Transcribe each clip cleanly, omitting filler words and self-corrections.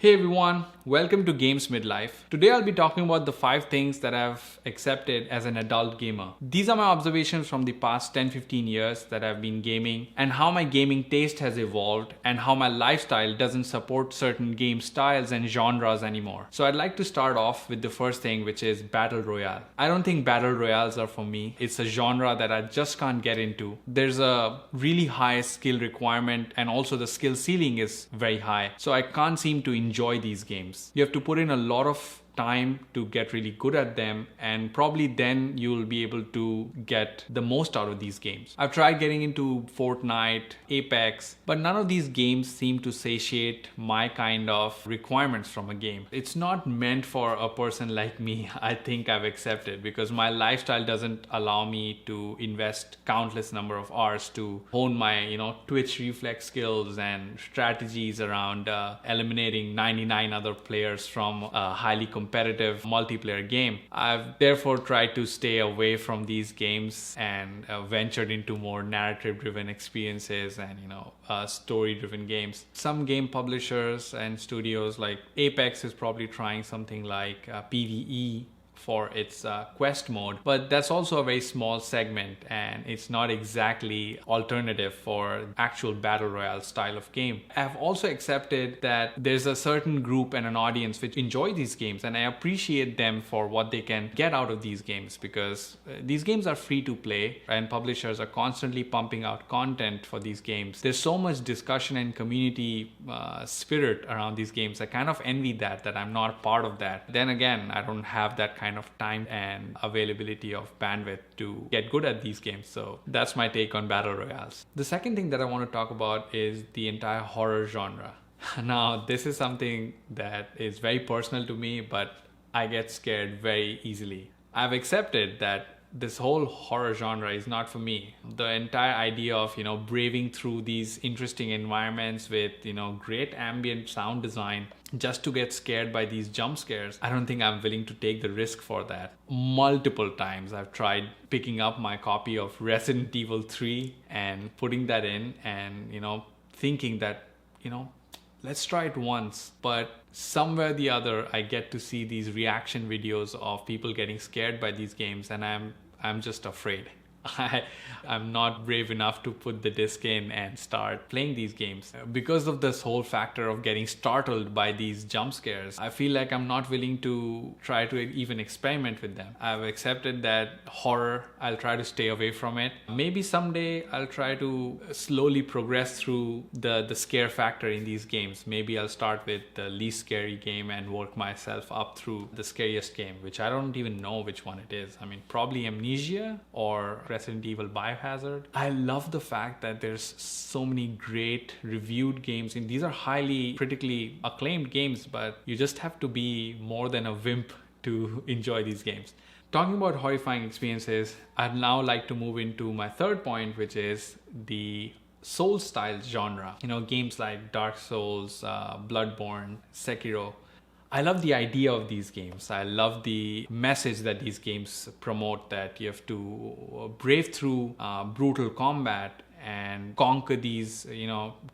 Hey everyone, welcome to Games Midlife. Today I'll be talking about the 5 things that I've accepted as an adult gamer. These are my observations from the past 10-15 years that I've been gaming and how my gaming taste has evolved and how my lifestyle doesn't support certain game styles and genres anymore. So I'd like to start off with the first thing, which is Battle Royale. I don't think Battle Royales are for me. It's a genre that I just can't get into. There's a really high skill requirement and also the skill ceiling is very high. So I can't seem to enjoy these games. You have to put in a lot of time to get really good at them, and probably then you'll be able to get the most out of these games. I've tried getting into Fortnite, Apex, but none of these games seem to satiate my kind of requirements from a game. It's not meant for a person like me. I think I've accepted because my lifestyle doesn't allow me to invest countless number of hours to hone my twitch reflex skills and strategies around eliminating 99 other players from a highly competitive multiplayer game. I've therefore tried to stay away from these games and ventured into more narrative driven experiences and story driven games. Some game publishers and studios like Apex is probably trying something like PvE for its quest mode, but that's also a very small segment and it's not exactly alternative for actual battle royale style of game. I've also accepted that there's a certain group and an audience which enjoy these games, and I appreciate them for what they can get out of these games because these games are free to play and publishers are constantly pumping out content for these games. There's so much discussion and community spirit around these games. I kind of envy that I'm not part of that. Then again, I don't have that kind of time and availability of bandwidth to get good at these games. So that's my take on battle royales. The second thing that I want to talk about is the entire horror genre. Now, this is something that is very personal to me, but I get scared very easily. I've accepted that this whole horror genre is not for me. The entire idea of braving through these interesting environments with great ambient sound design just to get scared by these jump scares, I don't think I'm willing to take the risk for that. Multiple times I've tried picking up my copy of Resident Evil 3 and putting that in and thinking that let's try it once, but somewhere or the other I get to see these reaction videos of people getting scared by these games and I'm just afraid. I'm not brave enough to put the disc in and start playing these games. Because of this whole factor of getting startled by these jump scares, I feel like I'm not willing to try to even experiment with them. I've accepted that horror, I'll try to stay away from it. Maybe someday I'll try to slowly progress through the scare factor in these games. Maybe I'll start with the least scary game and work myself up through the scariest game, which I don't even know which one it is. I mean, probably Amnesia or Resident Evil Biohazard. I love the fact that there's so many great reviewed games, and these are highly critically acclaimed games, but you just have to be more than a wimp to enjoy these games. Talking about horrifying experiences, I'd now like to move into my third point, which is the Soulstyle genre. Games like Dark Souls, Bloodborne, Sekiro. I love the idea of these games. I love the message that these games promote, that you have to brave through brutal combat and conquer these,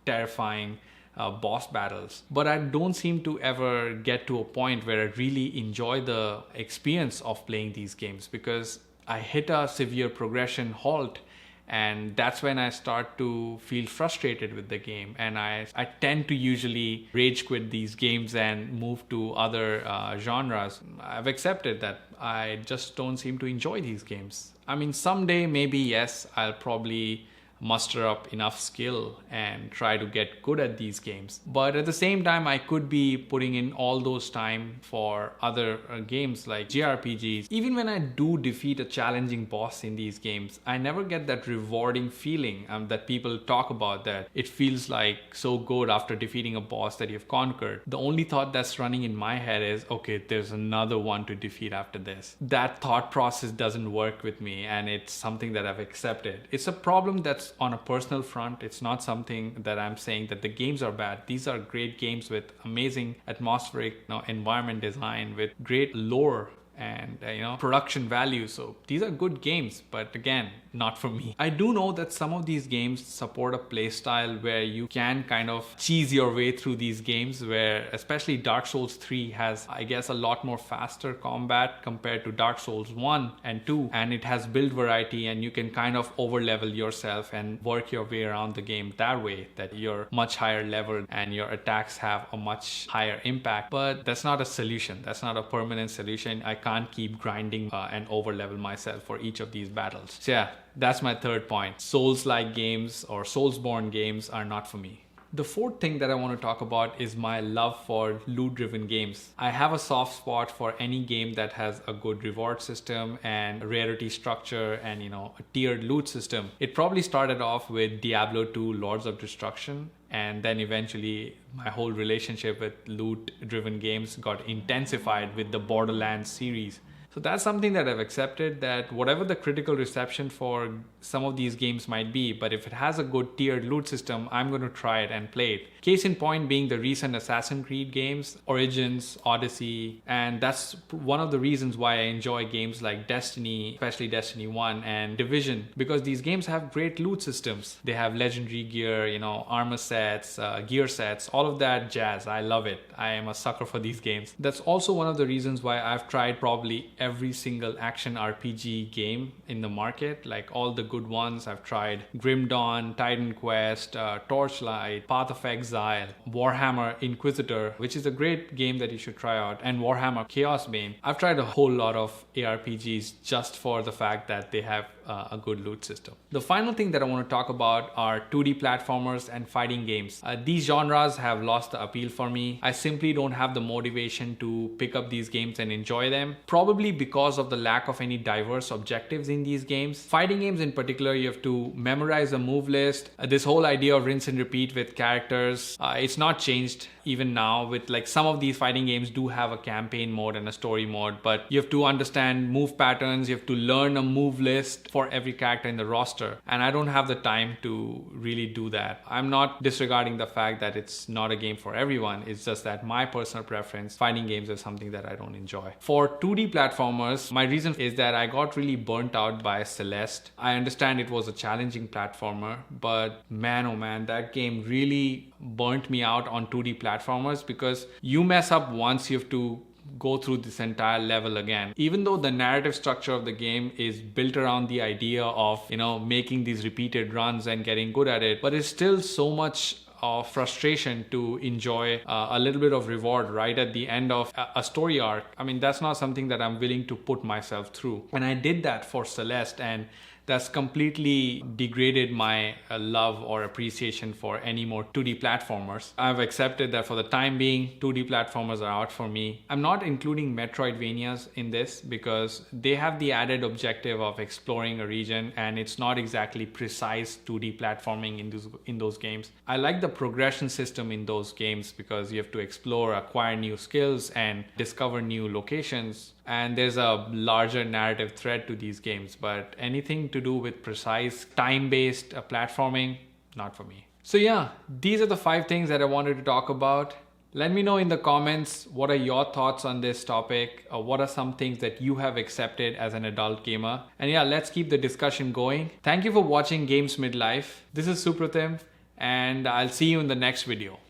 terrifying boss battles. But I don't seem to ever get to a point where I really enjoy the experience of playing these games because I hit a severe progression halt. And that's when I start to feel frustrated with the game. And I tend to usually rage quit these games and move to other genres. I've accepted that I just don't seem to enjoy these games. I mean, someday maybe, yes, I'll probably muster up enough skill and try to get good at these games. But at the same time, I could be putting in all those time for other games like JRPGs. Even when I do defeat a challenging boss in these games, I never get that rewarding feeling that people talk about, that it feels like so good after defeating a boss that you've conquered. The only thought that's running in my head is, okay, there's another one to defeat after this. That thought process doesn't work with me, and it's something that I've accepted. It's a problem that's on a personal front. It's not something that I'm saying that the games are bad. These are great games with amazing atmospheric environment design, with great lore and production value. So these are good games, but again, not for me. I do know that some of these games support a play style where you can kind of cheese your way through these games, where especially Dark Souls 3 has, I guess, a lot more faster combat compared to Dark Souls 1 and 2, and it has build variety, and you can kind of over level yourself and work your way around the game that way, that you're much higher level and your attacks have a much higher impact. But that's not a solution. That's not a permanent solution. I can't keep grinding and over level myself for each of these battles. So yeah, that's my third point. Souls-like games or Soulsborne games are not for me. The fourth thing that I want to talk about is my love for loot-driven games. I have a soft spot for any game that has a good reward system and rarity structure and a tiered loot system. It probably started off with Diablo 2 Lords of Destruction, and then eventually my whole relationship with loot-driven games got intensified with the Borderlands series. So that's something that I've accepted, that whatever the critical reception for some of these games might be, but if it has a good tiered loot system, I'm going to try it and play it. Case in point being the recent Assassin's Creed games, Origins, Odyssey, and that's one of the reasons why I enjoy games like Destiny, especially Destiny 1 and Division, because these games have great loot systems. They have legendary gear, armor sets, gear sets, all of that jazz. I love it. I am a sucker for these games. That's also one of the reasons why I've tried probably every single action RPG game in the market, like all the good ones. I've tried Grim Dawn, Titan Quest, Torchlight, Path of Exile, Warhammer Inquisitor, which is a great game that you should try out, and Warhammer Chaos Bane. I've tried a whole lot of ARPGs just for the fact that they have a good loot system. The final thing that I want to talk about are 2D platformers and fighting games. These genres have lost the appeal for me. I simply don't have the motivation to pick up these games and enjoy them, probably because of the lack of any diverse objectives in these games. Fighting games in particular, you have to memorize a move list. This whole idea of rinse and repeat with characters, it's not changed even now. With like some of these fighting games do have a campaign mode and a story mode, but you have to understand move patterns, you have to learn a move list for every character in the roster, and I don't have the time to really do that. I'm not disregarding the fact that it's not a game for everyone. It's just that my personal preference, fighting games, is something that I don't enjoy. For 2D platformers, my reason is that I got really burnt out by Celeste. I understand it was a challenging platformer, but man, oh man, that game really burnt me out on 2D platformers, because you mess up once, you have to go through this entire level again. Even though the narrative structure of the game is built around the idea of, making these repeated runs and getting good at it, but it's still so much of frustration to enjoy a little bit of reward right at the end of a story arc. I mean, that's not something that I'm willing to put myself through. And I did that for Celeste, and that's completely degraded my love or appreciation for any more 2D platformers. I've accepted that for the time being, 2D platformers are out for me. I'm not including Metroidvanias in this because they have the added objective of exploring a region, and it's not exactly precise 2D platforming in those games. I like the progression system in those games because you have to explore, acquire new skills, and discover new locations. And there's a larger narrative thread to these games, but anything to do with precise time-based platforming, not for me. So yeah, these are the 5 things that I wanted to talk about. Let me know in the comments, what are your thoughts on this topic? What are some things that you have accepted as an adult gamer? And yeah, let's keep the discussion going. Thank you for watching Games Midlife. This is Supratim, and I'll see you in the next video.